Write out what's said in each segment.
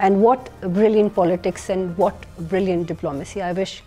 And what brilliant politics and what brilliant diplomacy. I wish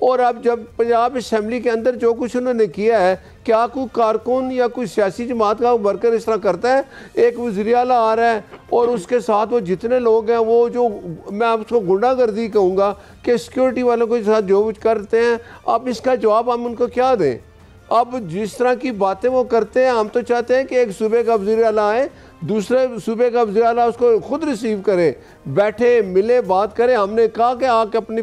اور اب جب Punjab assembly کے اندر جو کچھ انہوں نے کیا ہے، کیا کوئی کارکن یا کوئی سیاسی جماعت کا ورکر اس طرح کرتا ہے؟ ایک وزیر اعلیٰ آ رہا ہے اور اس کے ساتھ وہ جتنے لوگ ہیں، وہ جو میں آپ کو غنڈہ گردی کہوں گا کہ سیکیورٹی والوں کے ساتھ جو کچھ کرتے ہیں، اب اس کا جواب ہم ان کو کیا دیں؟ اب جس طرح کی باتیں وہ کرتے ہیں، ہم تو چاہتے ہیں کہ ایک صوبے کا وزیر اعلیٰ آئے، دوسرے صوبے کا وزیر اعلیٰ اس کو خود ریسیو کرے، بیٹھے ملے بات کرے۔ ہم نے کہا کہ آ کے اپنی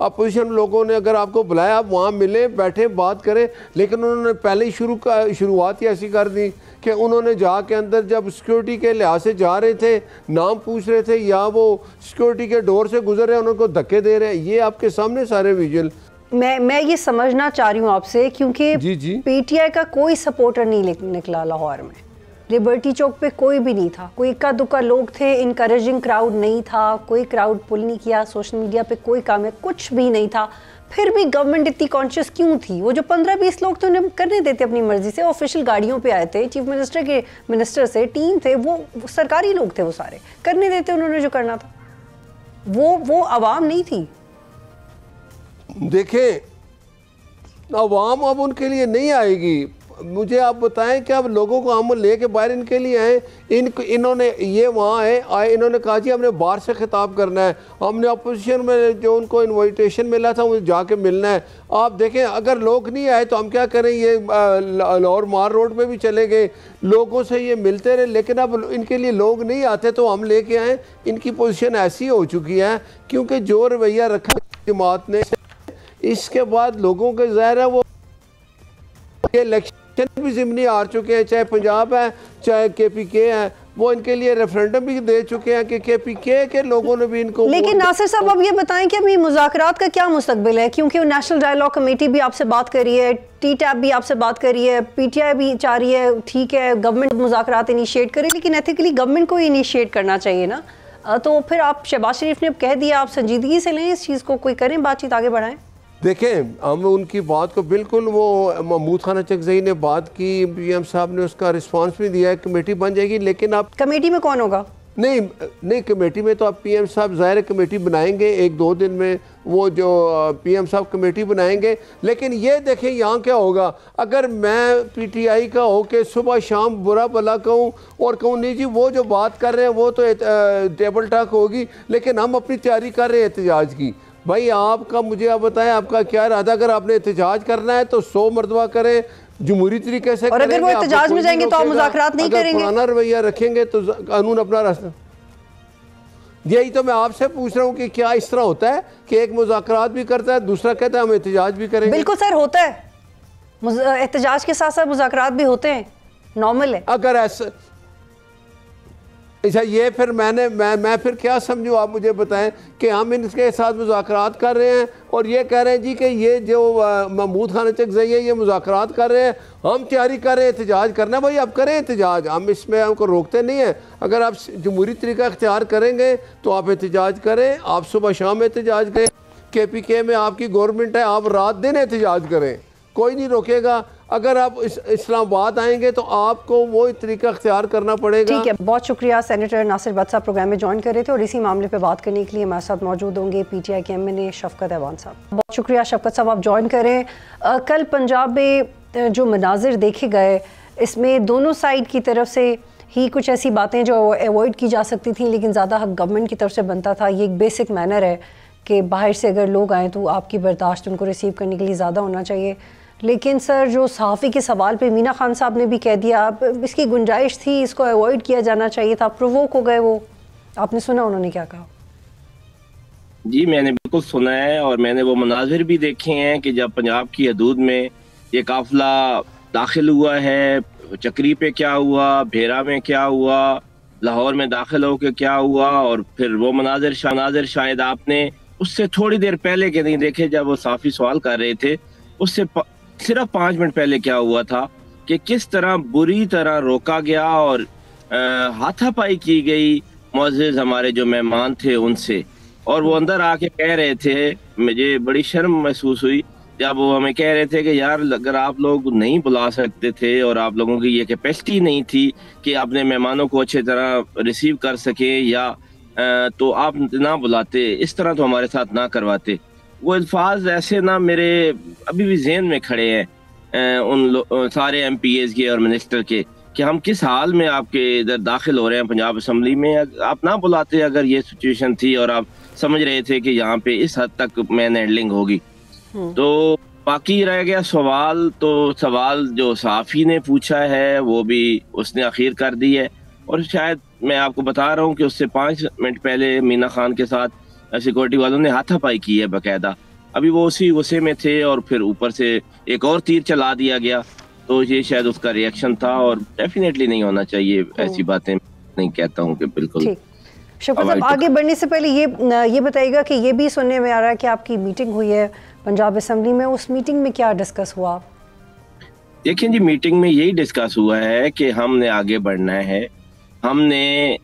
اپوزیشن لوگوں نے اگر آپ کو بلایا، آپ وہاں ملے بیٹھے بات کریں، لیکن انہوں نے پہلے ہی شروعات ہی ایسی کر دی کہ انہوں نے جا کے اندر جب سیکیورٹی کے لحاظ سے جا رہے تھے، نام پوچھ رہے تھے یا وہ سیکیورٹی کے ڈور سے گزر رہے ہیں، انہوں کو دھکے دے رہے ہیں۔ یہ آپ کے سامنے سارے ویژول۔ میں یہ سمجھنا چاہ رہی ہوں آپ سے، کیونکہ پی ٹی آئی کا کوئی سپورٹر نہیں نکلا لاہور میں، لبرٹی چوک پہ کوئی بھی نہیں تھا، کوئی اکا دکا لوگ تھے، انکریجنگ کراؤڈ نہیں تھا، کوئی کراؤڈ پل نہیں کیا، سوشل میڈیا پہ کوئی کام ہے کچھ بھی نہیں تھا۔ پھر بھی گورنمنٹ اتنی کانشیس کیوں تھی؟ وہ جو 15-20 لوگ تو انہیں کرنے دیتے اپنی مرضی سے، آفیشیل گاڑیوں پہ آئے تھے، چیف منسٹر سے ٹیم تھے، وہ سرکاری لوگ تھے، وہ سارے کرنے دیتے انہوں نے جو کرنا تھا، وہ عوام نہیں تھی۔ دیکھیں عوام اب ان کے لیے نہیں آئے گی۔ مجھے آپ بتائیں کہ اب لوگوں کو ہم لے کے باہر ان کے لیے آئے، انہوں نے یہ وہاں آئے، انہوں نے کہا جی ہم نے باہر سے خطاب کرنا ہے، ہم نے اپوزیشن میں جو ان کو انویٹیشن ملا تھا وہ جا کے ملنا ہے۔ آپ دیکھیں اگر لوگ نہیں آئے تو ہم کیا کریں؟ یہ لاہور مار روڈ پہ بھی چلے گئے، لوگوں سے یہ ملتے رہے، لیکن اب ان کے لیے لوگ نہیں آتے تو ہم لے کے آئیں۔ ان کی پوزیشن ایسی ہو چکی ہے کیونکہ جو رویہ رکھا جماعت نے، اس کے بعد لوگوں کے ظاہر ہے وہ الیکشن بھی ضمنی ہار چکے ہیں، چاہے پنجاب ہے چاہے کے پی کے ہے، وہ ان کے لیے ریفرنڈم بھی دے چکے ہیں کہ کے پی کے لوگوں نے بھی ان کو۔ لیکن ناصر صاحب اب یہ بتائیں کہ ابھی مذاکرات کا کیا مستقبل ہے؟ کیونکہ وہ نیشنل ڈائیلاگ کمیٹی بھی آپ سے بات کر رہی ہے، ٹی ٹیپ بھی آپ سے بات کر رہی ہے، پی ٹی آئی بھی چاہ رہی ہے ٹھیک ہے گورنمنٹ مذاکرات انیشیٹ کرے، لیکن ایتھیکلی گورنمنٹ کو انیشیٹ کرنا چاہیے نا۔ تو پھر آپ شہباز شریف نے اب کہہ دیا، آپ سنجیدگی سے لیں اس چیز کو، کوئی کریں بات چیت آگے بڑھائیں۔ دیکھیں ہم ان کی بات کو بالکل، وہ محمود خان چکزئی نے بات کی، پی ایم صاحب نے اس کا رسپانس بھی دیا ہے، کمیٹی بن جائے گی، لیکن آپ کمیٹی میں کون ہوگا؟ نہیں کمیٹی میں تو آپ پی ایم صاحب ظاہر کمیٹی بنائیں گے، 1-2 دن میں وہ جو پی ایم صاحب کمیٹی بنائیں گے۔ لیکن یہ دیکھیں یہاں کیا ہوگا، اگر میں پی ٹی آئی کا ہو کے صبح شام برا بھلا کہوں اور کہوں نہیں جی وہ جو بات کر رہے ہیں وہ تو ٹیبل ٹاک ہوگی، لیکن ہم اپنی تیاری کر رہے ہیں احتجاج کی۔ بھائی آپ کا مجھے آپ بتائیں آپ کا کیا ارادہ؟ اگر آپ نے احتجاج کرنا ہے تو 100 مرتبہ کریں، جمہوری طریقے سے کریں گے۔ اور اگر وہ احتجاج میں جائیں گے تو آپ مذاکرات نہیں کریں گے؟ اگر پرانا رویہ رکھیں گے تو قانون اپنا راستہ۔ یہی تو میں آپ سے پوچھ رہا ہوں کہ کیا اس طرح ہوتا ہے کہ ایک مذاکرات بھی کرتا ہے، دوسرا کہتا ہے ہم احتجاج بھی کریں گے؟ بالکل سر ہوتا ہے، احتجاج کے ساتھ ساتھ مذاکرات بھی ہوتے ہیں، نارمل ہے۔ اگر ایسا اچھا یہ پھر میں پھر کیا سمجھوں؟ آپ مجھے بتائیں کہ ہم ان کے ساتھ مذاکرات کر رہے ہیں اور یہ کہہ رہے ہیں جی کہ یہ جو محمود خان چکزئی ہے یہ مذاکرات کر رہے ہیں، ہم تیاری کر رہے ہیں احتجاج کرنا۔ بھائی آپ کریں احتجاج، ہم اس میں ہم کو روکتے نہیں ہیں۔ اگر آپ جمہوری طریقہ اختیار کریں گے تو آپ احتجاج کریں، آپ صبح شام احتجاج کریں۔ کے پی کے میں آپ کی گورنمنٹ ہے، آپ رات دن احتجاج کریں، کوئی نہیں روکے گا۔ اگر آپ اسلام آباد آئیں گے تو آپ کو وہی طریقہ اختیار کرنا پڑے گا۔ ٹھیک ہے، بہت شکریہ سینیٹر ناصر بٹ صاحب پروگرام میں جوائن کر رہے تھے اور اسی معاملے پہ بات کرنے کے لیے ہمارے ساتھ موجود ہوں گے پی ٹی آئی کے ایم این اے شفقت ایوان صاحب۔ بہت شکریہ شفقت صاحب، آپ جوائن کریں۔ کل پنجاب میں جو مناظر دیکھے گئے اس میں دونوں سائیڈ کی طرف سے ہی کچھ ایسی باتیں جو ایوائڈ کی جا سکتی تھیں، لیکن زیادہ حق گورنمنٹ کی طرف سے بنتا تھا۔ یہ ایک بیسک مینر ہے کہ باہر سے اگر لوگ آئیں تو آپ کی برداشت ان کو ریسیو کرنے کے لیے زیادہ ہونا چاہیے۔ لیکن سر جو صحافی کے سوال پہ مینا خان صاحب نے بھی کہہ دیا، اس کی گنجائش تھی، اس کو ایوائڈ کیا جانا چاہیے تھا، پرووک ہو گئے وہ، آپ نے سنا انہوں نے کیا کہا؟ جی میں نے بالکل سنا ہے اور میں نے وہ مناظر بھی دیکھے ہیں کہ جب پنجاب کی حدود میں یہ قافلہ داخل ہوا ہے، چکری پہ کیا ہوا، بھیرا میں کیا ہوا، لاہور میں داخل ہو کے کیا ہوا، اور پھر وہ مناظر شاید آپ نے اس سے تھوڑی دیر پہلے کے نہیں دیکھے جب وہ صحافی سوال کر رہے تھے، اس سے صرف 5 منٹ پہلے کیا ہوا تھا کہ کس طرح بری طرح روکا گیا اور ہاتھا پائی کی گئی معزز ہمارے جو مہمان تھے ان سے، اور وہ اندر آ کے کہہ رہے تھے، مجھے بڑی شرم محسوس ہوئی جب وہ ہمیں کہہ رہے تھے کہ یار اگر آپ لوگ نہیں بلا سکتے تھے اور آپ لوگوں کی یہ کیپیسٹی نہیں تھی کہ اپنے مہمانوں کو اچھی طرح ریسیو کر سکیں یا تو آپ نہ بلاتے، اس طرح تو ہمارے ساتھ نہ کرواتے۔ وہ الفاظ ایسے نا میرے ابھی بھی ذہن میں کھڑے ہیں ان سارے ایم پی ایز کے اور منسٹر کے، کہ ہم کس حال میں آپ کے ادھر داخل ہو رہے ہیں پنجاب اسمبلی میں. آپ نہ بلاتے اگر یہ سچویشن تھی اور آپ سمجھ رہے تھے کہ یہاں پہ اس حد تک مین ہینڈلنگ ہوگی. تو باقی رہ گیا سوال، تو سوال جو صحافی نے پوچھا ہے وہ بھی اس نے اخیر کر دی ہے، اور شاید میں آپ کو بتا رہا ہوں کہ اس سے 5 منٹ پہلے مینا خان کے ساتھ سیکورٹی والوں نے ہاتھا پائی کی ہے باقاعدہ. ابھی وہ اسی غصے میں تھے اور پھر اوپر سے ایک اور تیر چلا دیا گیا، تو یہ شاید اس کا ریئیکشن تھا، اور ڈیفینیٹلی نہیں ہونا چاہیے ایسی باتیں. نہیں کہتا ہوں کہ بالکل. شوکت صاحب آگے بڑھنے سے پہلے یہ بتائیے گا کہ یہ بھی سننے میں آ رہا ہے کہ آپ کی میٹنگ ہوئی ہے پنجاب اسمبلی میں، اس میٹنگ میں کیا ڈسکس ہوا؟ دیکھیں جی، میٹنگ میں یہی ڈسکس ہوا ہے کہ ہم نے آگے بڑھنا ہے، ہم نے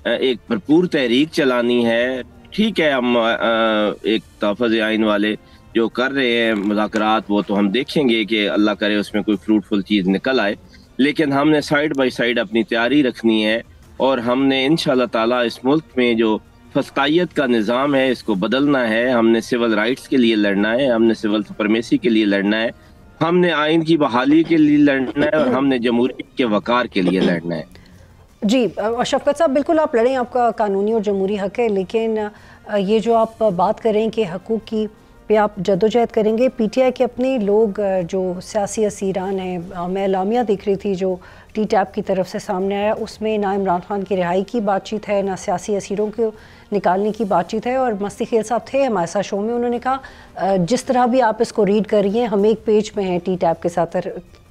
ایک بھرپور تحریک چلانی ہے. ٹھیک ہے، ہم ایک تحفظ آئین والے جو کر رہے ہیں مذاکرات، وہ تو ہم دیکھیں گے کہ اللہ کرے اس میں کوئی فروٹفل چیز نکل آئے، لیکن ہم نے سائیڈ بائی سائیڈ اپنی تیاری رکھنی ہے، اور ہم نے انشاءاللہ تعالی اس ملک میں جو فسقائیت کا نظام ہے اس کو بدلنا ہے. ہم نے سول رائٹس کے لیے لڑنا ہے، ہم نے سول سپرمیسی کے لیے لڑنا ہے، ہم نے آئین کی بحالی کے لیے لڑنا ہے، اور ہم نے جمہوریت کے وقار کے لیے لڑنا ہے. جی شفقت صاحب، بالکل آپ لڑیں، آپ کا قانونی اور جمہوری حق ہے، لیکن یہ جو آپ بات کریں کہ حقوق کی پہ آپ جدوجہد کریں گے، پی ٹی آئی کے اپنے لوگ جو سیاسی اسیران ہیں، میں اعلامیہ دیکھ رہی تھی جو ٹی ٹیپ کی طرف سے سامنے آیا، اس میں نہ عمران خان کی رہائی کی بات چیت ہے، نہ سیاسی اسیروں کو نکالنے کی بات چیت ہے. اور مستی خیل صاحب تھے ہمارے ساتھ شو میں، انہوں نے کہا جس طرح بھی آپ اس کو ریڈ کر رہی ہیں ہم ایک پیج پہ ہیں ٹی ٹیپ کے ساتھ،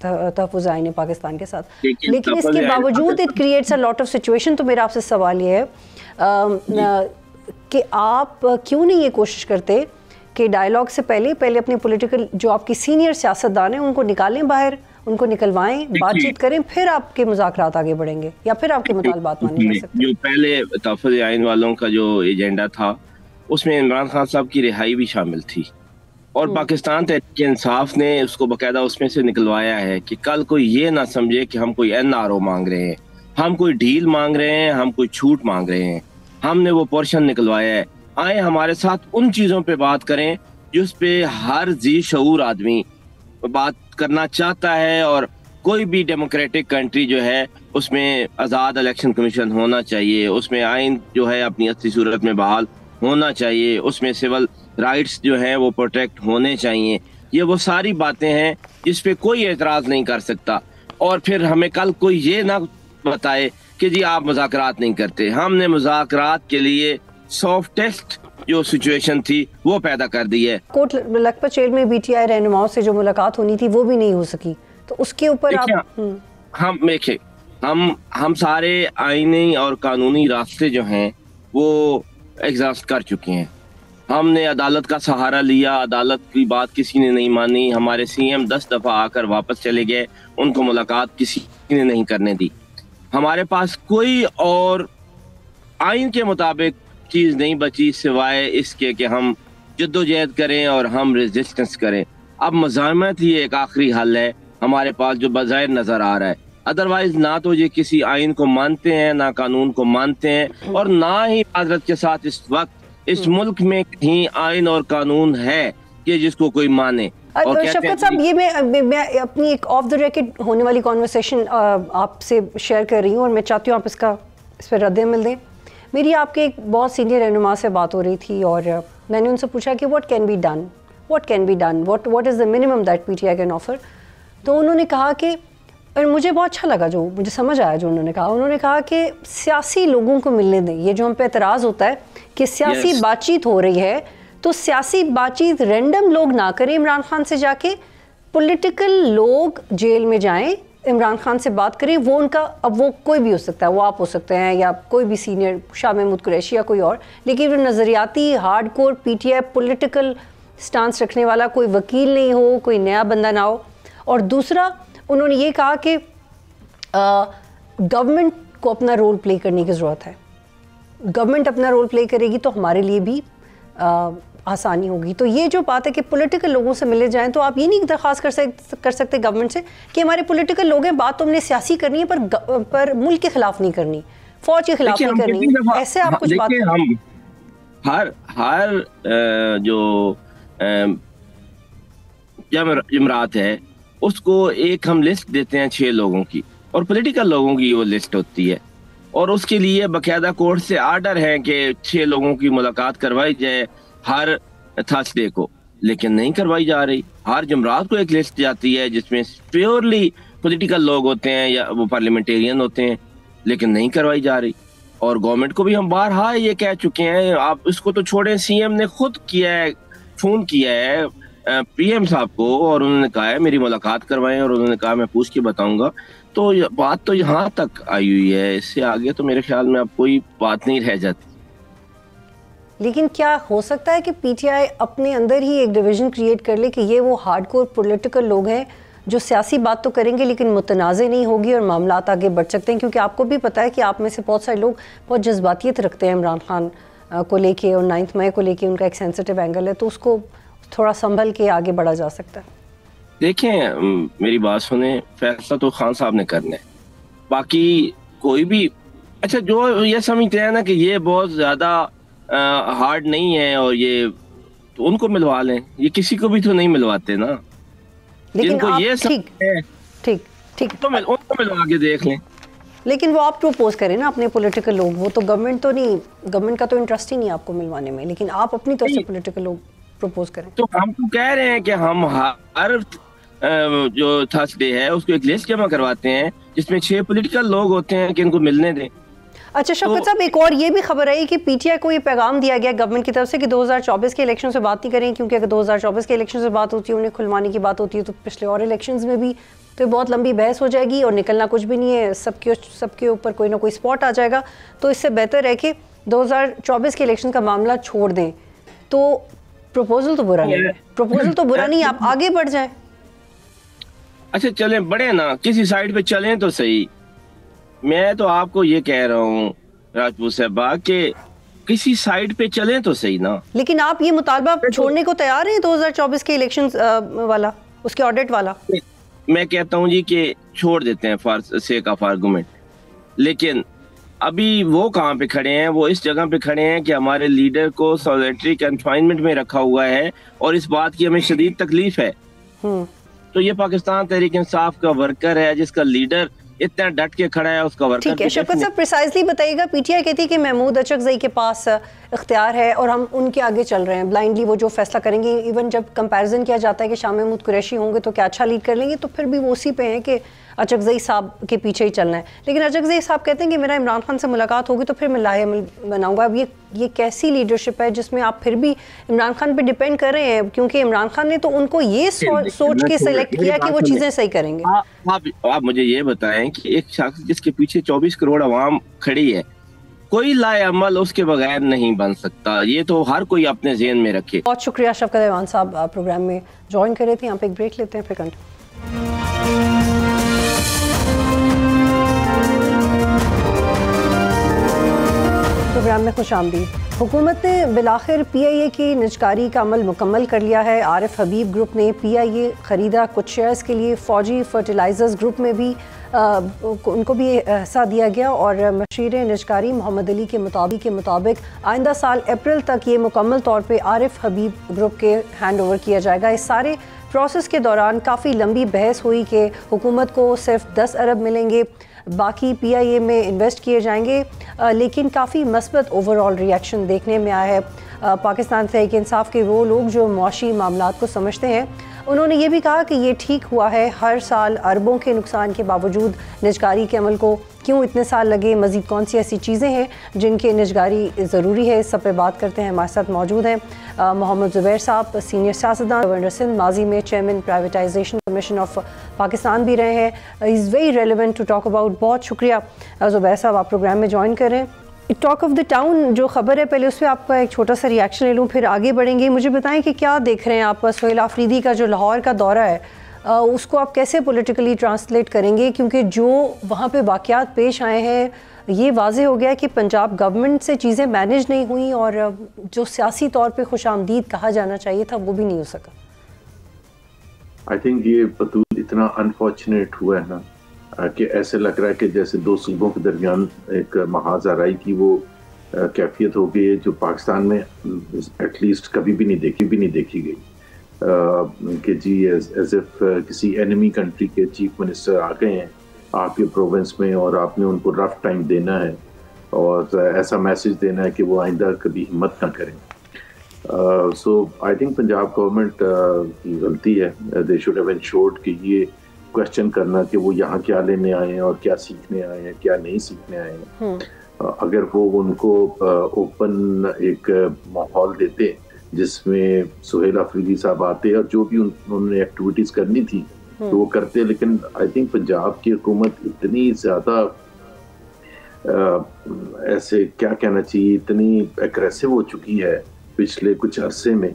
تحفظ آئین پاکستان کے ساتھ، لیکن اس کے باوجود it creates a lot of situation. تو میرا آپ سے سوال یہ ہے کہ آپ کیوں نہیں یہ کوشش کرتے کہ ڈائیلاگ سے پہلے اپنے پولیٹیکل جو آپ کی سینئر سیاستدان ہیں ان کو نکالیں باہر، ان کو نکلوائیں، بات چیت کریں، پھر آپ کے مذاکرات آگے بڑھیں گے، یا پھر آپ کے مطالبات مانے جا سکتے ہیں؟ جو پہلے تحفظ آئین والوں کا جو ایجنڈا تھا اس میں عمران خان صاحب کی رہائی بھی شامل تھی، اور پاکستان تحریک انصاف نے اس کو باقاعدہ اس میں سے نکلوایا ہے کہ کل کوئی یہ نہ سمجھے کہ ہم کوئی این آر او مانگ رہے ہیں، ہم کوئی ڈھیل مانگ رہے ہیں، ہم کوئی چھوٹ مانگ رہے ہیں. ہم نے وہ پورشن نکلوایا ہے. آئے ہمارے ساتھ ان چیزوں پہ بات کریں جس پہ ہر ذی شعور آدمی بات کرنا چاہتا ہے، اور کوئی بھی ڈیموکریٹک کنٹری جو ہے اس میں آزاد الیکشن کمیشن ہونا چاہیے، اس میں آئین جو ہے اپنی اصلی صورت میں بحال ہونا چاہیے، اس میں سول رائٹس جو ہیں وہ پروٹیکٹ ہونے چاہیے. یہ وہ ساری باتیں ہیں جس پہ کوئی اعتراض نہیں کر سکتا، اور پھر ہمیں کل کوئی یہ نہ بتائے کہ جی آپ مذاکرات نہیں کرتے. ہم نے مذاکرات کے لیے سافٹیسٹ جو سچویشن تھی وہ پیدا کر دی ہے. کوٹ لکھپت جیل میں بی ٹی آئی رہنماؤں سے جو ملاقات ہونی تھی وہ بھی نہیں ہو سکی، تو اس کے اوپر آپ ہم سارے آئینی اور قانونی راستے جو ہیں وہ ایگزاسٹ کر چکے ہیں. ہم نے عدالت کا سہارا لیا، عدالت کی بات کسی نے نہیں مانی. ہمارے سی ایم 10 دفعہ آ کر واپس چلے گئے، ان کو ملاقات کسی نے نہیں کرنے دی. ہمارے پاس کوئی اور آئین کے مطابق چیز نہیں بچی سوائے اس کے کہ ہم جدوجہد کریں اور ہم ریزسٹنس کریں. اب مزاحمت ہی ایک آخری حل ہے ہمارے پاس جو بظاہر نظر آ رہا ہے. ادروائز نہ تو یہ کسی آئین کو مانتے ہیں، نہ قانون کو مانتے ہیں، اور نہ ہی معذرت کے ساتھ اس وقت اس ملک میں کہیں آئین اور قانون ہے کہ جس کو کوئی مانے. شفقت صاحب، یہ میں اپنی ایک آف دا ریکارڈ ہونے والی کانورسیشن آپ سے شیئر کر رہی ہوں، اور میں چاہتی ہوں آپ اس پہ رد عمل دیں. میری آپ کے ایک بہت سینئر رہنما سے بات ہو رہی تھی، اور میں نے ان سے پوچھا کہ what can be done, what is the minimum that P T I can offer. تو انہوں نے کہا کہ، اور مجھے بہت اچھا لگا، جو مجھے سمجھ آیا جو انہوں نے کہا کہ سیاسی لوگوں کو ملنے دیں. یہ جو ہم پہ اعتراض ہوتا ہے کہ سیاسی بات چیت ہو رہی ہے، تو سیاسی بات چیت رینڈم لوگ نہ کریں عمران خان سے جا کے، پولیٹیکل لوگ جیل میں جائیں، عمران خان سے بات کریں. وہ ان کا، اب وہ کوئی بھی ہو سکتا ہے، وہ آپ ہو سکتے ہیں یا کوئی بھی سینئر شاہ محمود قریشی یا کوئی اور، لیکن وہ نظریاتی ہارڈ کور پی ٹی آئی پولیٹیکل سٹانس رکھنے والا کوئی وکیل نہیں ہو، کوئی نیا بندہ نہ ہو. اور دوسرا انہوں نے یہ کہا کہ گورنمنٹ کو اپنا رول پلے کرنے کی ضرورت ہے. گورنمنٹ اپنا رول پلے کرے گی تو ہمارے لیے بھی آسانی ہوگی. تو یہ جو بات ہے کہ پولیٹیکل لوگوں سے ملے جائیں، تو آپ یہ نہیں درخواست کر سکتے گورنمنٹ سے کہ ہمارے پولیٹیکل لوگ ہیں، بات تو ہم نے سیاسی کرنی ہے پر ملک کے خلاف نہیں کرنی، فوج کے خلاف نہیں کرنی. ایسے آپ کچھ بات ہر جو جمرات ہے اس کو ایک ہم لسٹ دیتے ہیں 6 لوگوں کی، اور پولیٹیکل لوگوں کی وہ لسٹ ہوتی ہے، اور اس کے لیے باقاعدہ کورٹ سے آرڈر ہے کہ 6 لوگوں کی ملاقات کروائی جائے ہر تھرسڈے کو، لیکن نہیں کروائی جا رہی۔ ہر جمعرات کو ایک لسٹ جاتی ہے جس میں پیورلی پولیٹیکل لوگ ہوتے ہیں یا وہ پارلیمنٹیرین ہوتے ہیں، لیکن نہیں کروائی جا رہی۔ اور گورنمنٹ کو بھی ہم بارہا یہ کہہ چکے ہیں، آپ اس کو تو چھوڑیں، سی ایم نے خود کیا ہے، فون کیا ہے پی ایم صاحب کو، اور انہوں نے کہا ہے میری ملاقات کروائیں، اور انہوں نے کہا میں پوچھ کے بتاؤں گا۔ تو بات تو یہاں تک آئی ہوئی ہے، اس سے آگے تو میرے خیال میں اب کوئی بات نہیں رہ جاتی۔ لیکن کیا ہو سکتا ہے کہ پی ٹی آئی اپنے اندر ہی ایک ڈویژن کریٹ کر لے کہ یہ وہ ہارڈ کور پولیٹیکل لوگ ہیں جو سیاسی بات تو کریں گے لیکن متنازع نہیں ہوگی اور معاملات آگے بڑھ سکتے ہیں؟ کیونکہ آپ کو بھی پتہ ہے کہ آپ میں سے بہت سارے لوگ بہت جذباتیت رکھتے ہیں عمران خان کو لے کے، اور 9 مئی کو لے کے ان کا ایک سینسٹیو اینگل ہے، تو اس کو تھوڑا سنبھل کے آگے بڑھا جا سکتا ہے۔ دیکھیں میری بات سنیں، فیصلہ تو خان صاحب نے کرنا ہے، باقی کوئی بھی اچھا جو یہ سمجھتے ہیں نا کہ یہ بہت زیادہ ہارڈ نہیں ہے اور یہ تو ان کو ملوا لیں، یہ کسی کو بھی تو نہیں ملواتے نا، جن کو یہ ٹھیک تو ان کو ملوا کے دیکھ لیں۔ لیکن وہ آپ پروپوز کریں نا اپنے پولیٹیکل لوگ، وہ تو گورنمنٹ تو نہیں، گورنمنٹ کا تو انٹرسٹ ہی نہیں آپ کو ملوانے میں، لیکن آپ اپنی طرف سے پولیٹیکل لوگ پروپوز کریں۔ تو ہم تو کہہ رہے ہیں کہ ہم ہر جو تھرسڈے ہے اس کو ایک لسٹ جمع کرواتے ہیں جس میں 6 پولیٹیکل لوگ ہوتے ہیں کہ ان کو ملنے دیں۔ اچھا شفقت صاحب، ایک اور یہ بھی خبر آئی کہ پی ٹی آئی کو یہ پیغام دیا گیا گورنمنٹ کی طرف سے کہ 2024 کے الیکشن سے بات نہیں کریں، کیونکہ اگر 2024 کے الیکشن سے بات ہوتی ہے، انہیں کھلوانے کی بات ہوتی ہے، تو پچھلے اور الیکشنز میں بھی تو بہت لمبی بحث ہو جائے گی اور نکلنا کچھ بھی نہیں ہے، سب کے اوپر کوئی نہ کوئی سپاٹ آ جائے گا، تو اس سے بہتر ہے کہ 2024 کے الیکشن کا معاملہ چھوڑ دیں۔ تو پروپوزل تو برا نہیں ہے، آپ آگے بڑھ جائیں۔ اچھا چلیں بڑھے نا، کسی سائڈ پہ چلیں تو صحیح۔ میں تو آپ کو یہ کہہ رہا ہوں راجپوت صاحبہ کہ کسی سائڈ پہ چلیں تو صحیح نا۔ لیکن آپ یہ مطالبہ چھوڑنے کو تیار ہیں 2024 کے الیکشن والا، اس کے آڈٹ والا؟ میں کہتا ہوں جی کہ چھوڑ دیتے ہیں فار سیک آف آرگومنٹ، لیکن ابھی وہ کہاں پہ کھڑے ہیں؟ وہ اس جگہ پہ کھڑے ہیں کہ ہمارے لیڈر کو سولیٹری کنفائنمنٹ میں رکھا ہوا ہے، اور اس بات کی ہمیں شدید تکلیف ہے۔ تو یہ پاکستان تحریک انصاف کا ورکر ہے جس کا لیڈر اتنا ڈٹ کے کھڑا ہے، اس کا ورکر۔ ٹھیک ہے شفقت صاحب، پریسائزلی بتائیے گا، پی ٹی آئی کہتی ہے کہ محمود اچکزئی کے پاس اختیار ہے اور ہم ان کے آگے چل رہے ہیں بلائنڈلی، وہ جو فیصلہ کریں گے۔ ایون جب کمپیریزن کیا جاتا ہے کہ شاہ محمود قریشی ہوں گے تو کیا اچھا لیڈ کر لیں گے، تو پھر بھی وہ اسی پہ ہیں کہ اچکزئی صاحب کے پیچھے ہی چلنا ہے۔ لیکن اچکزئی صاحب کہتے ہیں کہ میرا عمران خان سے ملاقات ہوگی تو پھر میں لاہے عمل بناؤں گا۔ اب یہ کیسی لیڈرشپ ہے جس میں آپ پھر بھی عمران خان پہ ڈیپینڈ کر رہے ہیں؟ کیونکہ عمران خان نے تو ان کو یہ سوچ کے سلیکٹ کیا کہ وہ چیزیں صحیح کریں گے۔ آپ مجھے یہ بتائیں کہ ایک شخص جس کے پیچھے 24 کروڑ عوام کھڑی ہے، کوئی لائے عمل اس کے بغیر نہیں بن سکتا، یہ تو ہر کوئی اپنے ذہن میں رکھے۔ بہت شکریہ شفقت ایوان صاحب، پروگرام میں جوائن کر رہے تھے۔ یہاں پہ ایک بریک لیتے ہیں، پھر کنٹینیو۔ پروگرام میں خوش آمدید۔ حکومت نے بالآخر پی آئی اے کی نجکاری کا عمل مکمل کر لیا ہے۔ عارف حبیب گروپ نے پی آئی اے خریدا کچھ شیئرز کے لیے، فوجی فرٹیلائزرز گروپ میں بھی ان کو بھی حصہ دیا گیا، اور مشیر نجکاری محمد علی کے مطابق آئندہ سال اپریل تک یہ مکمل طور پہ عارف حبیب گروپ کے ہینڈ اوور کیا جائے گا۔ اس سارے پروسیس کے دوران کافی لمبی بحث ہوئی کہ حکومت کو صرف 10 ارب ملیں گے، باقی پی آئی اے میں انویسٹ کیے جائیں گے، لیکن کافی مثبت اوور آل ریئیکشن دیکھنے میں آیا ہے۔ پاکستان تحریک انصاف کے وہ لوگ جو معاشی معاملات کو سمجھتے ہیں، انہوں نے یہ بھی کہا کہ یہ ٹھیک ہوا ہے، ہر سال اربوں کے نقصان کے باوجود نجکاری کے عمل کو کیوں اتنے سال لگے، مزید کون سی ایسی چیزیں ہیں جن کے نجکاری ضروری ہے، اس سب پہ بات کرتے ہیں۔ ہمارے ساتھ موجود ہیں محمد زبیر صاحب، سینئر سیاستدان، گورنر سندھ، ماضی میں chairman privatisation commission of Pakistan بھی رہے ہیں۔ Is very relevant to talk about. بہت شکریہ زبیر صاحب، آپ پروگرام میں جوائن کر رہے ہیں۔ ٹاک آف دا ٹاؤن جو خبر ہے، پہلے اس پہ آپ کا ایک چھوٹا سا ریئیکشن لے لوں، پھر آگے بڑھیں گے۔ مجھے بتائیں کہ کیا دیکھ رہے ہیں آپ سہیل آفریدی کا جو لاہور کا دورہ ہے، اس کو آپ کیسے پولیٹیکلی ٹرانسلیٹ کریں گے؟ کیونکہ جو وہاں پہ واقعات پیش آئے ہیں، یہ واضح ہو گیا کہ پنجاب گورنمنٹ سے چیزیں مینیج نہیں ہوئیں، اور جو سیاسی طور پہ خوش آمدید کہا جانا چاہیے تھا وہ بھی نہیں ہو سکا۔ آئی تھنک یہ بطول اتنا انفارچونیٹ ہوا ہے نا کہ ایسے لگ رہا ہے کہ جیسے دو صوبوں کے درمیان ایک محاذ آرائی کی وہ کیفیت ہو گئی ہے جو پاکستان میں ایٹ لیسٹ کبھی بھی نہیں دیکھی گئی۔ کہ جی ایز اف کسی اینمی کنٹری کے چیف منسٹر آ گئے ہیں آپ کے پروونس میں اور آپ نے ان کو رف ٹائم دینا ہے اور ایسا میسج دینا ہے کہ وہ آئندہ کبھی ہمت نہ کریں. سو آئی تھنک پنجاب گورنمنٹ کی غلطی ہے. دے شوڈ ہیو انشورڈ کہ یہ کوشچن کرنا کہ وہ یہاں کیا لینے آئے ہیں اور کیا سیکھنے آئے ہیں کیا نہیں سیکھنے آئے ہیں. اگر وہ ان کو اوپن ایک ماحول دیتے جس میں سہیل آفریدی صاحب آتے اور جو بھی انہوں نے ایکٹیویٹیز کرنی تھی تو وہ کرتے. لیکن آئی تھنک پنجاب کی حکومت اتنی زیادہ ایسے کیا کہنا چاہیے اتنی اگریسو ہو چکی ہے پچھلے کچھ عرصے میں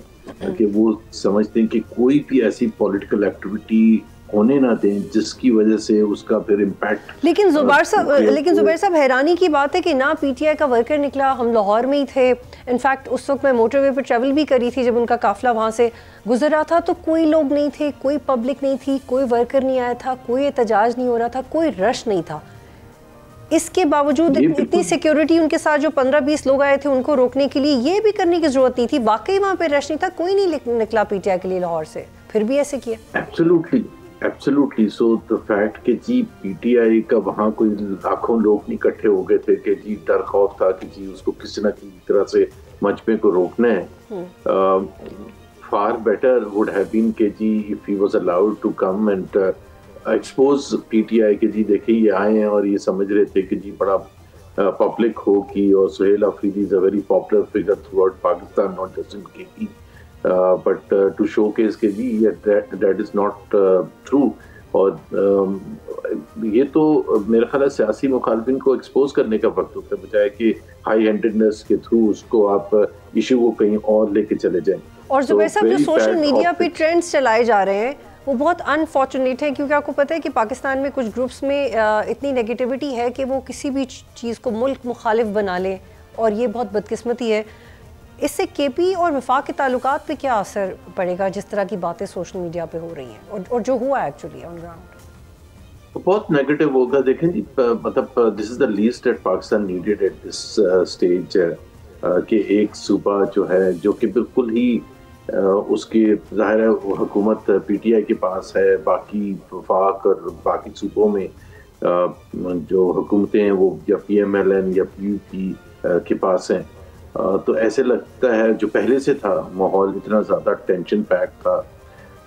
کہ وہ سمجھتے ہیں کہ کوئی بھی ایسی پولیٹیکل ایکٹیویٹی ہونے نہ دیں جس کی وجہ سے اس کا پھر امپیکٹ. لیکن زبیر صاحب حیرانی کی بات ہے کہ نہ پی ٹی آئی کا ورکر نکلا. ہم لاہور میں ہی تھے. انفیکٹ اس وقت میں موٹر وے پر ٹریول بھی کری تھی جب ان کا قافلہ وہاں سے گزر رہا تھا تو کوئی لوگ نہیں تھے, کوئی پبلک نہیں تھی, کوئی ورکر نہیں آیا تھا, کوئی احتجاج نہیں ہو رہا تھا, کوئی رش نہیں تھا. اس کے باوجود اتنی سیکیورٹی ان کے ساتھ جو 15-20 لوگ آئے تھے ان کو روکنے کے لیے یہ بھی کرنے کی ضرورت نہیں تھی. واقعی وہاں پہ رش نہیں تھا, کوئی نہیں نکلا پی ٹی آئی کے لیے لاہور سے, پھر بھی ایسے کیا. ایبسلیوٹلی. سو دا فیکٹ کہ جی پی ٹی آئی کا وہاں کوئی لاکھوں لوگ نہیں اکٹھے ہو گئے تھے کہ جی ڈر خوف تھا کہ جی اس کو کسی نہ کسی طرح سے مجمع کو روکنا ہے. Far better would have been کہ جی if he was allowed to come and expose P T I کہ جی دیکھیں یہ آئے ہیں اور یہ سمجھ رہے تھے کہ جی بڑا پبلک ہوگی اور Sohail Afridi is a very popular figure throughout Pakistan not just in K P but to showcase کہ جی دیٹ از ناٹ ٹرو. اور یہ تو میرا خیال ہے سیاسی مخالفین کو ایکسپوز کرنے کا وقت ہوتا ہے بجائے کہ ہائی ہینڈڈنس کے تھرو اس کو آپ ایشو کو کہیں اور لے کے چلے جائیں. اور زبیر صاحب جو سوشل میڈیا پہ ٹرینڈز چلائے جا رہے ہیں وہ بہت انفارچونیٹ ہے کیونکہ آپ کو پتہ ہے کہ پاکستان میں کچھ گروپس میں اتنی نیگیٹیوٹی ہے کہ وہ کسی بھی چیز کو ملک مخالف بنا لیں اور یہ بہت بدقسمتی ہے. اس سے کے پی اور وفاق کے تعلقات پہ کیا اثر پڑے گا جس طرح کی باتیں سوشل میڈیا پہ ہو رہی ہیں اور جو ہوا ایکچولی آن گراؤنڈ؟ بہت نیگیٹو ہوگا. دیکھیں جی مطلب this is the least that Pakistan needed at this stage کہ ایک صوبہ جو ہے جو کہ بالکل ہی اس کی ظاہر ہے حکومت پی ٹی آئی کے پاس ہے, باقی وفاق اور باقی صوبوں میں جو حکومتیں ہیں وہ یا پی ایم ایل این یا پی یو پی کے پاس ہیں. تو ایسے لگتا ہے جو پہلے سے تھا ماحول اتنا زیادہ ٹینشن پیک تھا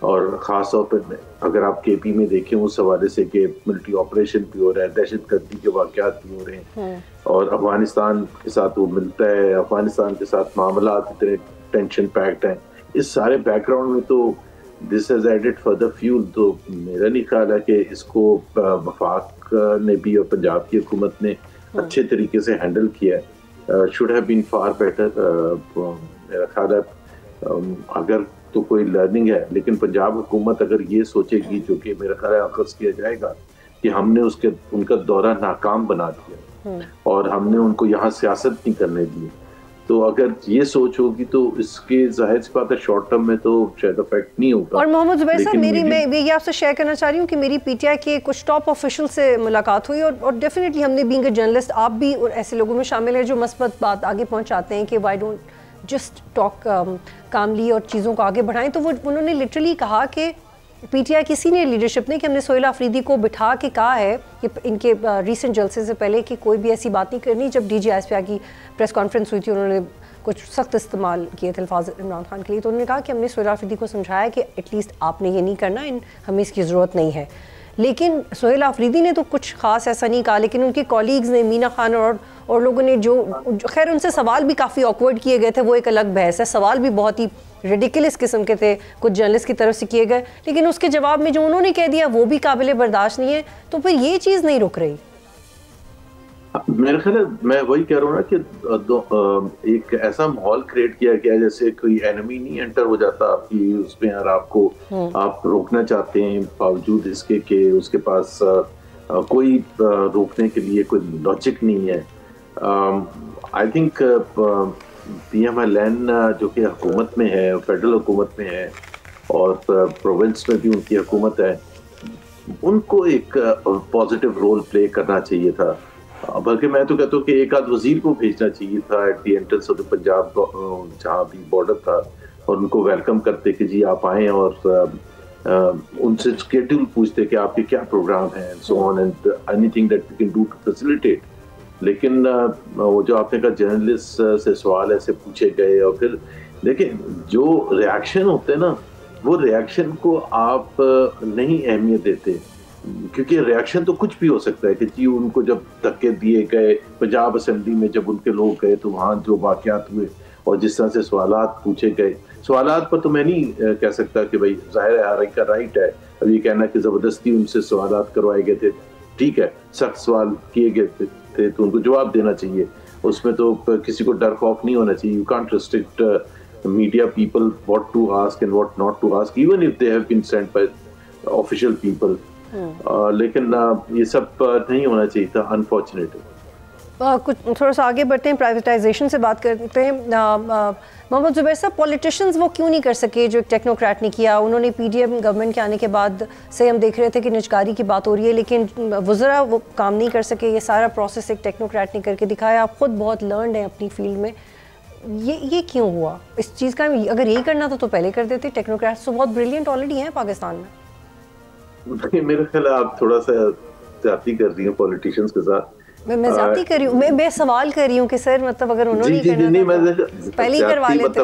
اور خاص طور پہ اگر آپ کے پی میں دیکھیں اس حوالے سے کہ ملٹری آپریشن بھی ہو رہا ہے, دہشت گردی کے واقعات بھی ہو رہے ہیں اور افغانستان کے ساتھ وہ ملتا ہے, افغانستان کے ساتھ معاملات اتنے ٹینشن پیکڈ ہیں. اس سارے بیک گراؤنڈ میں تو this has added further fuel. تو میرا نہیں خیال ہے کہ اس کو وفاق نے بھی اور پنجاب کی حکومت نے اچھے طریقے سے ہینڈل کیا ہے. should have been far better. میرا خیال ہے اگر تو کوئی لرننگ ہے لیکن پنجاب حکومت اگر یہ سوچے گی جو کہ میرا خیال ہے اخذ کیا جائے گا کہ ہم نے ان کا دورہ ناکام بنا دیا اور ہم نے ان کو یہاں سیاست نہیں کرنے دی, تو اگر یہ سوچ ہوگی تو اس کے ظاہر سی بات ہے شارٹ ٹرم میں تو شاید افیکٹ نہیں ہوگا. اور محمد زبیر صاحب میں یہ آپ سے شیئر کرنا چاہ رہی ہوں کہ میری پی ٹی آئی کے کچھ ٹاپ آفیشل سے ملاقات ہوئی اور ڈیفینیٹلی ہم نے بینگ اے جرنلسٹ آپ بھی اور ایسے لوگوں میں شامل ہیں جو مثبت بات آگے پہنچاتے ہیں کہ وائی ڈونٹ جسٹ ٹاک کاملی اور چیزوں کو آگے بڑھائیں. تو انہوں نے لٹرلی کہا کہ پی ٹی آئی کی سینئر لیڈرشپ نے کہ ہم نے سہیل آفریدی کو بٹھا کے کہا ہے کہ ان کے ریسنٹ جلسے سے پہلے کہ کوئی بھی ایسی بات نہیں کرنی. جب ڈی جی ایس پی آئی کی پریس کانفرنس ہوئی تھی انہوں نے کچھ سخت استعمال کیے تھے الفاظ عمران خان کے لیے, تو انہوں نے کہا کہ ہم نے سہیل آفریدی کو سمجھایا کہ ایٹ لیسٹ آپ نے یہ نہیں کرنا, ہمیں اس کی ضرورت نہیں ہے. لیکن سہیل آفریدی نے تو کچھ خاص ایسا نہیں کہا, لیکن ان کے کالیگز نے مینا خان اور لوگوں نے جو خیر ان سے سوال بھی کافی آکورڈ کیے گئے تھے, وہ ایک الگ بحث ہے, سوال بھی بہت ہی ریڈیکلس قسم کے تھے کچھ جرنلسٹ کی طرف سے کیے گئے, لیکن اس کے جواب میں جو انہوں نے کہہ دیا وہ بھی قابل برداشت نہیں ہے. تو پھر یہ چیز نہیں رک رہی. میرا خیال ہے میں وہی کہہ رہا ہوں نا کہ ایک ایسا ماحول کریٹ کیا گیا جیسے کوئی اینمی نہیں انٹر ہو جاتا آپ کی اس میں, اور آپ کو آپ روکنا چاہتے ہیں باوجود اس کے کہ اس کے پاس کوئی روکنے کے لیے کوئی لاجک نہیں ہے. I think P M L N جو کہ حکومت میں ہے, فیڈرل حکومت میں ہے اور پروونس میں بھی ان کی حکومت ہے, ان کو ایک پازیٹیو رول پلے کرنا چاہیے تھا. بلکہ میں تو کہتا ہوں کہ ایک آدھ وزیر کو بھیجنا چاہیے تھا at the entrance of the Punjab جہاں بھی بارڈر تھا, اور ان کو ویلکم کرتے کہ جی آپ آئیں, اور ان سے اسکیڈول پوچھتے کہ آپ کے کیا پروگرام ہیں, so on and anything that we can do to facilitate. لیکن وہ جو آپ نے کہا جرنلسٹ سے سوال ایسے پوچھے گئے, اور پھر دیکھیں جو ریاکشن ہوتے ہیں نا, وہ ریاکشن کو آپ نہیں اہمیت دیتے, کیونکہ ریاکشن تو کچھ بھی ہو سکتا ہے کہ جی ان کو جب دھکے دیے گئے پنجاب اسمبلی میں, جب ان کے لوگ گئے تو وہاں جو واقعات ہوئے اور جس طرح سے سوالات پوچھے گئے, سوالات پر تو میں نہیں کہہ سکتا کہ بھائی ظاہر ہے ہر ایک کا رائٹ ہے اب یہ کہنا کہ زبردستی ان سے سوالات کروائے گئے تھے, ٹھیک ہے سخت سوال کیے گئے تھے تو ان کو جواب دینا چاہیے, اس میں تو کسی کو ڈر خوف نہیں ہونا چاہیے. You can't restrict media people what to ask and what not to ask, even if they have been sent by official people. لیکن یہ سب نہیں ہونا چاہیے تھا, انفارچونیٹلی. کچھ تھوڑا سا آگے بڑھتے ہیں, پرائیویٹائزیشن سے بات کرتے ہیں. محمد زبیر صاحب, پولیٹیشنز وہ کیوں نہیں کر سکے جو ایک ٹیکنوکریٹ نے کیا؟ انہوں نے پی ڈی ایم گورنمنٹ کے آنے کے بعد سے ہم دیکھ رہے تھے کہ نجکاری کی بات ہو رہی ہے, لیکن وزراء وہ کام نہیں کر سکے. یہ سارا پروسیس ایک ٹیکنوکریٹ نے کر کے دکھایا. آپ خود بہت لرنڈ ہیں اپنی فیلڈ میں, یہ کیوں ہوا؟ اس چیز کا اگر یہی کرنا تھا تو پہلے کر دیتے. ٹیکنوکریٹس تو بہت بریلینٹ آلریڈی ہیں پاکستان میں. میرا خیال ہے آپ تھوڑا سا زیادتی کر رہی ہیں پولیٹیشینز کے ساتھ. میں زیادتی کر رہی ہوں, میں سوال کر رہی ہوں کہ سر مطلب اگر انہوں نے کرنا تھا پہلے ہی کروا لیتے.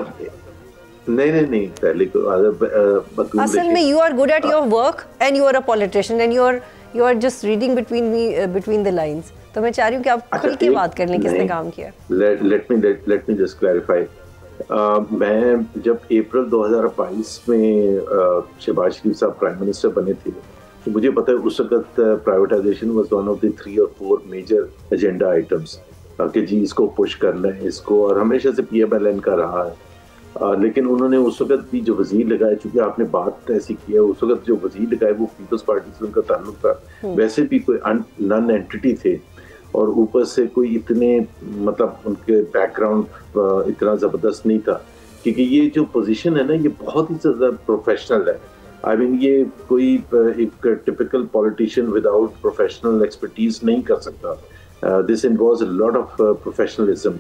نہیں پہلے اصل میں you are good at your work and you are a politician and you are just reading between the lines. تو میں چاہ رہی ہوں کہ آپ کھل کے بات کر لیں کس نے کام کیا. Let me just clarify. میں جب اپریل 2022 میں شہباز شریف صاحب پرائم منسٹر بنے تھے تو مجھے پتا ہے اس وقت privatisation was one of the 3 or 4 major agenda items کہ جی اس کو پش کرنا ہے اس کو, اور ہمیشہ سے پی ایم ایل این کا رہا ہے. لیکن انہوں نے اس وقت بھی جو وزیر لگائے, چونکہ آپ نے بات ایسی کی ہے, اس وقت جو وزیر لگائے وہ پیپلز پارٹی سے ان کا تعلق تھا, ویسے بھی کوئی نن اینٹی تھے, اور اوپر سے کوئی اتنے مطلب ان کے بیک گراؤنڈ اتنا زبردست نہیں تھا, کیونکہ یہ جو پوزیشن ہے نا یہ بہت ہی زیادہ پروفیشنل ہے. آئی مین یہ کوئی ایک typical politician without professional expertise نہیں کر سکتا. This involves a lot of professionalism,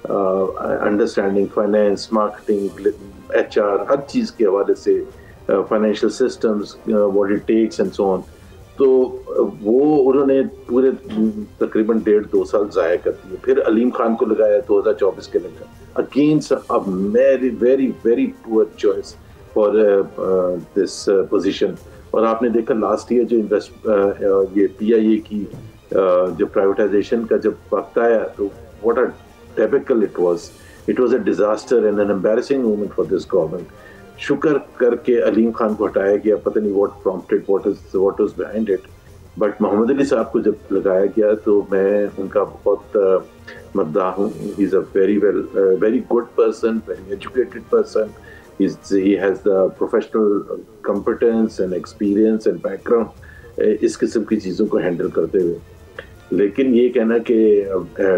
understanding finance, marketing, H R, ہر چیز کے حوالے سے, financial systems, what it takes and so on. تو وہ انہوں نے پورے تقریباً 1.5-2 سال ضائع کر دیے. پھر علیم خان کو لگایا 2024 کے لگا, against a very very very poor choice for this position. اور آپ نے دیکھا لاسٹ ایئر جو یہ پی آئی اے کی جو پرائیویٹائزیشن کا جب وقت آیا تو what a typical it was a disaster and an embarrassing moment for this government. شکر کر کے علیم خان کو ہٹایا گیا, پتہ نہیں what prompted what was behind it, but Muhammad Ali sahab کو جب لگایا گیا تو میں ان کا بہت مداح ہوں. He is a very good person, very educated person. He has the professional competence and experience and background اس قسم کی چیزوں کو ہینڈل کرتے ہوئے. لیکن یہ کہنا کہ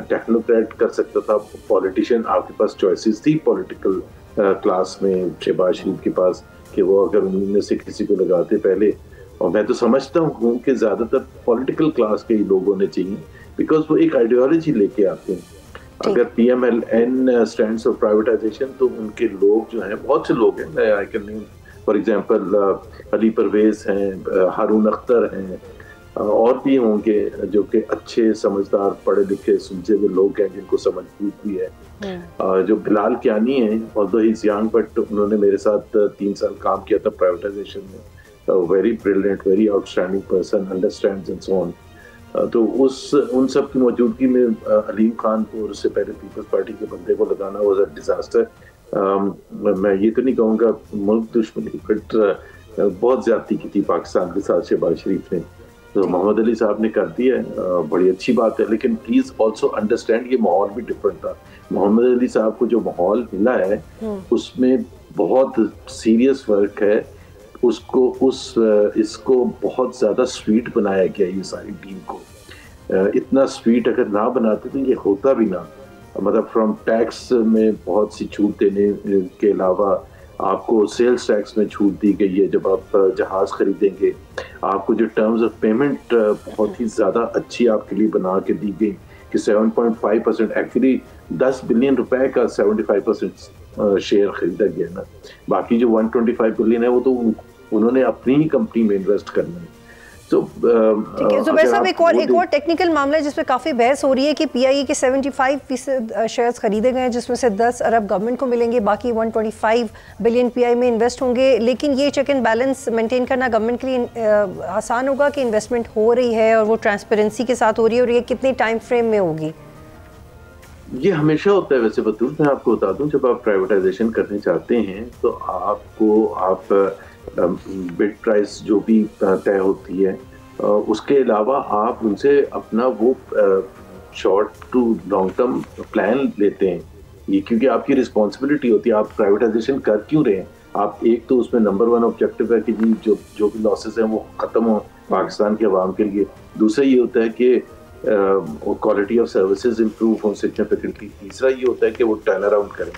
ٹیکنوکریٹ کر سکتا تھا, پولیٹیشین آپ کے پاس چوائسیز تھی پولیٹیکل کلاس میں شہباز شریف کے پاس کہ وہ اگر ان میں سے کسی کو لگاتے پہلے, اور میں تو سمجھتا ہوں کہ زیادہ تر پولیٹیکل کلاس کے ہی لوگ ہونے چاہیے, بیکاز وہ ایک آئیڈیالوجی لے کے آتے ہیں. اگر P M L N stands for privatisation تو ان کے لوگ جو ہیں, بہت سے لوگ ہیں, I can name for example Ali Parvez ہیں, ہارون اختر ہیں, اور بھی ہوں گے جو کہ اچھے سمجھدار پڑھے لکھے سلجھے ہوئے لوگ ہیں جن کو سمجھ بوجھ بھی ہے. جو بلال کیانی ہیں, although he's young, but انہوں نے میرے ساتھ 3 سال کام کیا تھا پرائیویٹائزیشن میں. Very brilliant, very outstanding person, understands and so on. تو ان سب کی موجودگی میں علیم خان کو اور اس سے پہلے پیپلز پارٹی کے بندے کو لگانا واز اے ڈیزاسٹر. میں یہ تو نہیں کہوں گا ملک دشمنی, بٹ بہت زیادتی کی تھی پاکستان کے ساتھ شہباز شریف نے. تو محمد علی صاحب نے کر دیا ہے, بڑی اچھی بات ہے, لیکن پلیز آلسو انڈرسٹینڈ یہ ماحول بھی ڈفرینٹ تھا. محمد علی صاحب کو جو ماحول ملا ہے اس میں بہت سیریس ورک ہے. اس کو بہت زیادہ سویٹ بنایا گیا یہ ساری ٹیم کو. اتنا سویٹ اگر نہ بناتے تو یہ ہوتا بھی نہ. مطلب فرام ٹیکس میں بہت سی چھوٹ دینے کے علاوہ آپ کو سیلز ٹیکس میں چھوٹ دی گئی ہے جب آپ جہاز خریدیں گے. آپ کو جو ٹرمز آف پیمنٹ بہت ہی زیادہ اچھی آپ کے لیے بنا کے دی گئی کہ 7.5%, ایکچولی 10 بلین روپے کا 75% شیئر خریدا گیا نا. باقی جو 125 بلین ہے وہ تو انہوں نے اپنی ہی کمپنی میں انویسٹ کرنا ہے. زبیر صاحب ایک اور ٹیکنیکل معاملہ ہے جس پہ کافی بحث ہو رہی ہے کہ پی آئی ای کے 75% شیئرز خریدے گئے ہیں جس میں سے 10 ارب گورنمنٹ کو ملیں گے, باقی 125 بلین پی آئی میں انویسٹ ہوں گے. لیکن یہ چیک اینڈ بیلنس مینٹین کرنا گورنمنٹ کے لیے آسان ہوگا کہ انویسٹمنٹ ہو رہی ہے اور وہ ٹرانسپیرنسی کے ساتھ ہو رہی ہے, اور یہ کتنے ٹائم فریم میں ہوگی؟ یہ ہمیشہ ہوتا ہے ویسے بطور. میں آپ کو بتا دوں, جب آپ پرائیویٹائزیشن کرنے چاہتے ہیں تو آپ بڈ پرائس جو بھی طے ہوتی ہے اس کے علاوہ آپ ان سے اپنا وہ short to long term plan لیتے ہیں. یہ کیونکہ آپ کی رسپانسبلٹی ہوتی ہے. آپ پرائیویٹائزیشن کر کیوں رہے ہیں؟ آپ ایک تو اس میں نمبر 1 آبجیکٹو ہے کہ جی جو بھی لاسز ہیں وہ ختم ہوں پاکستان کے عوام کے لیے. دوسرا یہ ہوتا ہے کہ کوالٹی آف سروسز امپروو ہوں سگنیفیکنٹلی. تیسرا یہ ہوتا ہے کہ وہ ٹرن اراؤنڈ کریں.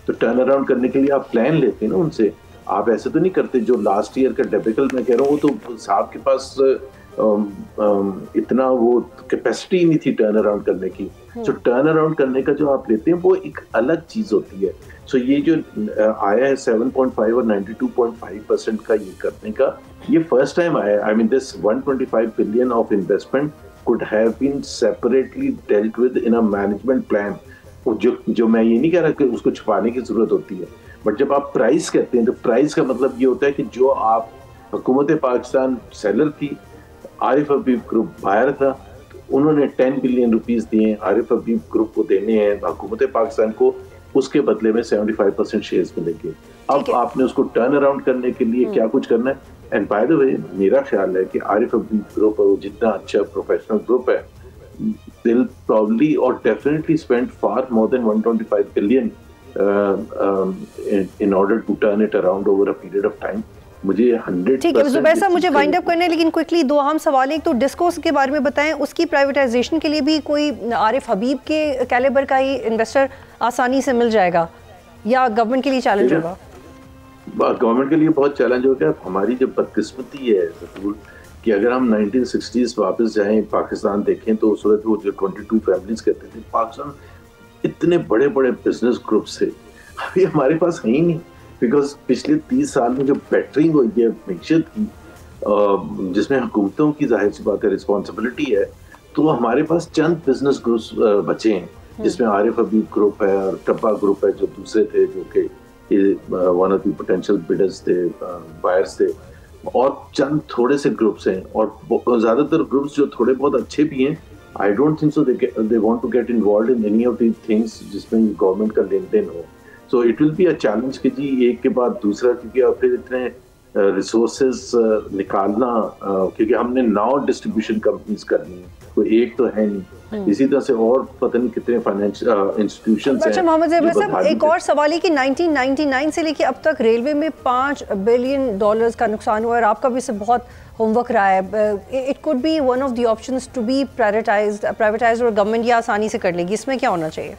تو ٹرن اراؤنڈ کرنے کے لیے آپ پلان لیتے ہیں نا ان سے. آپ ایسے تو نہیں کرتے جو لاسٹ ایئر کا ڈیبیکل میں کہہ رہا ہوں, وہ تو صاحب کے پاس اتنا وہ کیپیسٹی نہیں تھی ٹرن اراؤنڈ کرنے کی. سو ٹرن اراؤنڈ کرنے کا جو آپ لیتے ہیں وہ ایک الگ چیز ہوتی ہے. سو یہ جو آیا ہے 7.5 اور 92.5% کا یہ کرنے کا, یہ فرسٹ ٹائم آیا ہے. آئی مین دس 125 billion of investment could have been separately dealt with in a management plan. جو میں یہ نہیں کہہ رہا کہ اس کو چھپانے کی ضرورت ہوتی ہے, بٹ جب آپ پرائز کہتے ہیں تو پرائز کا مطلب یہ ہوتا ہے کہ جو آپ حکومت پاکستان سیلر تھی, عارف حبیب گروپ بائر تھا, انہوں نے 10 بلین روپیز دیے ہیں, عارف حبیب گروپ کو دینے ہیں حکومت پاکستان کو, اس کے بدلے میں 75% شیئرز ملیں گے. اب آپ نے اس کو ٹرن اراؤنڈ کرنے کے لیے کیا کچھ کرنا ہے. اینڈ بائی دا وے میرا خیال ہے کہ عارف حبیب گروپ جتنا اچھا پروفیشنل گروپ ہے, they'll probably or definitely spend far more than 125 billion in order to turn it around over a period of time. مجھے 100% ٹھیک ہے زبیر صاحب, مجھے وائنڈ اپ کرنا ہے لیکن کوئکلی 2 اہم سوال ہیں. ایک تو ڈسکوس کے بارے میں بتائیں, اس کی پرائیویٹائزیشن کے لیے بھی کوئی عارف حبیب کے کیلیبر کا ہی انویسٹر آسانی سے مل جائے گا یا گورنمنٹ کے لیے چیلنج ہوگا؟ گورنمنٹ کے لیے بہت چیلنج ہوگا. ہماری جو بدقسمتی ہے کہ اگر ہم 1960s واپس جائیں پاکستان دیکھیں تو اس وقت وہ جو 22 فیملیز کہتے تھے, پاکستان اتنے بڑے بڑے بزنس گروپس تھے. ابھی ہمارے پاس ہے ہی نہیں, بیکاز پچھلے 30 سال میں جو بیٹرنگ ہوئی ہے معیشت کی, جس میں حکومتوں کی ظاہر سی بات ہے رسپانسبلٹی ہے, تو ہمارے پاس چند بزنس گروپس بچے ہیں جس میں عارف حبیب گروپ ہے اور ٹبا گروپ ہے جو دوسرے تھے, جو کہ ون آف دی پوٹینشیل بڈرز تھے, بائرز تھے, اور چند تھوڑے سے گروپس ہیں. اور زیادہ تر گروپس جو تھوڑے بہت اچھے بھی ہیں, I don't think so they want to get involved in any of these things جس میں گورنمنٹ کا لین دین ہو. So it will be a challenge کہ جی ایک کے بعد دوسرا, کیونکہ اب پھر اتنے ریسورسز نکالنا, کیونکہ ہم نے 9 ڈسٹریبیوشن کمپنیز کرنی ہیں, کوئی ایک تو ہے نہیں. اسی طرح سے اور پتہ نہیں کتنے فائنینشل انسٹیٹیوشنز ہیں. اچھا محمد زبیر صاحب, ایک اور سوال ہے کہ 1999 سے لے کے اب تک ریلوے میں $5 بلین کا نقصان ہوا ہے, اور آپ کا بھی اس سے بہت ہوم ورک رہا ہے. It could be one of the options to be privatised, اور گورنمنٹ یہ آسانی سے کر لے گی. اس میں کیا ہونا چاہیے؟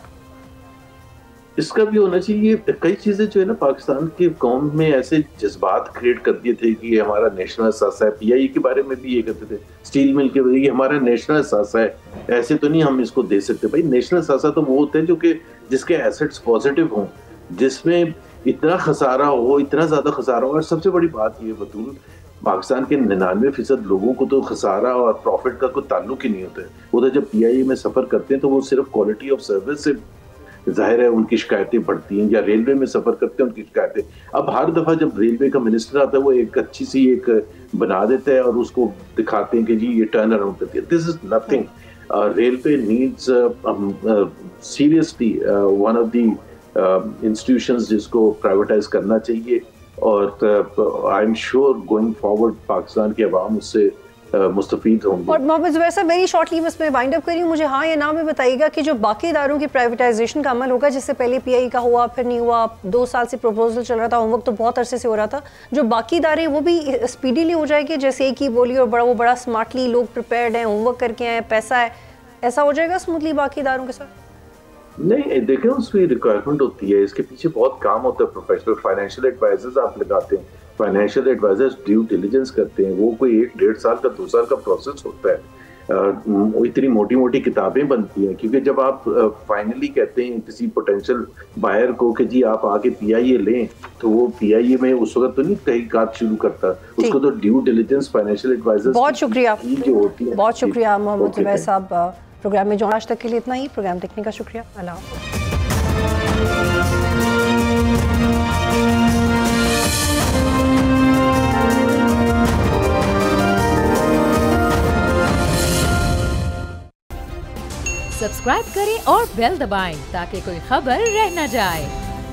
اس کا بھی ہونا چاہیے. کئی چیزیں جو ہے نا پاکستان کی قوم میں ایسے جذبات کریٹ کر دیے تھے کہ یہ ہمارا نیشنل احساس ہے. پی آئی کے بارے میں بھی یہ کہتے تھے, اسٹیل مل کے یہ ہمارا نیشنل احساس ہے, ایسے تو نہیں ہم اس کو دے سکتے. بھائی نیشنل احساس تو وہ ہوتے ہیں جو کہ جس کے ایسٹس پازیٹیو ہوں, جس میں اتنا خسارہ ہو, اتنا زیادہ خسارہ ہو. اور سب سے بڑی بات یہ بطول پاکستان کے 99% لوگوں کو تو خسارہ اور پروفٹ کا کوئی تعلق ہی نہیں ہوتا ہے. وہ تو جب پی آئی میں سفر کرتے ہیں تو وہ صرف کوالٹی آف سروس سے ظاہر ہے ان کی شکایتیں بڑھتی ہیں, یا ریلوے میں سفر کرتے ہیں ان کی شکایتیں. اب ہر دفعہ جب ریلوے کا منسٹر آتا ہے وہ ایک اچھی سی ایک بنا دیتا ہے اور اس کو دکھاتے ہیں کہ جی یہ ٹرن اراؤنڈ کرتی ہے. This is nothing. Railway needs seriously one of the institutions جس کو پرائیویٹائز کرنا چاہیے, اور I am sure going forward Pakistan کے عوام اس سے مستفید ہوں گے. اور محمد زبیر صاحب ویری شارٹلی بس میں وائنڈ اپ کری ہوں, مجھے ہاں یا نہ میں بتائیے گا کہ جو باقی اداروں کی پرائیویٹائزیشن کا عمل ہوگا, جس سے پہلے پی آئی کا ہوا پھر نہیں ہوا, 2 سال سے پروپوزل چل رہا تھا, ہوم ورک تو بہت عرصے سے ہو رہا تھا, جو باقی ادارے ہیں وہ بھی اسپیڈیلی ہو جائے گی, جیسے ایک ہی بولی اور وہ بڑا اسمارٹلی لوگ پریپیئرڈ ہیں, ہوم ورک کر کے ہیں, پیسہ ہے, ایسا ہو جائے گا اسموتھلی باقی اداروں کے ساتھ؟ نہیں دیکھیں, اس کی ریکوائرمنٹ ہوتی ہے, اس کے پیچھے بہت کام ہوتا ہے. پروفیشنل فائنینشیل ایڈوائزرز آپ لگاتے ہیں, فائنینشیل ایڈوائزرز ڈیو ڈیلیجنس کرتے ہیں, وہ کوئی 1-1.5 سال کا 2 سال کا پروسیس ہوتا ہے. اتنی موٹی موٹی کتابیں بنتی ہیں، کیونکہ جب آپ فائنلی کہتے ہیں کسی پوٹینشیل بائر کو کہ جی آپ آ کے پی آئی اے لیں، تو وہ پی آئی اے میں اس وقت تو نہیں تحقیقات شروع کرتا، اس کو تو ڈیو ڈیلیجنس فائنینشیل ایڈوائزر. بہت شکریہ، جو ہوتی ہے. بہت شکریہ محمد زبیر صاحب. پروگرام میں جو آج تک کے لیے اتنا ہی. پروگرام دیکھنے کا شکریہ. اللہ حافظ. سبسکرائب کریں اور بیل دبائیں تاکہ کوئی خبر رہ نہ جائے.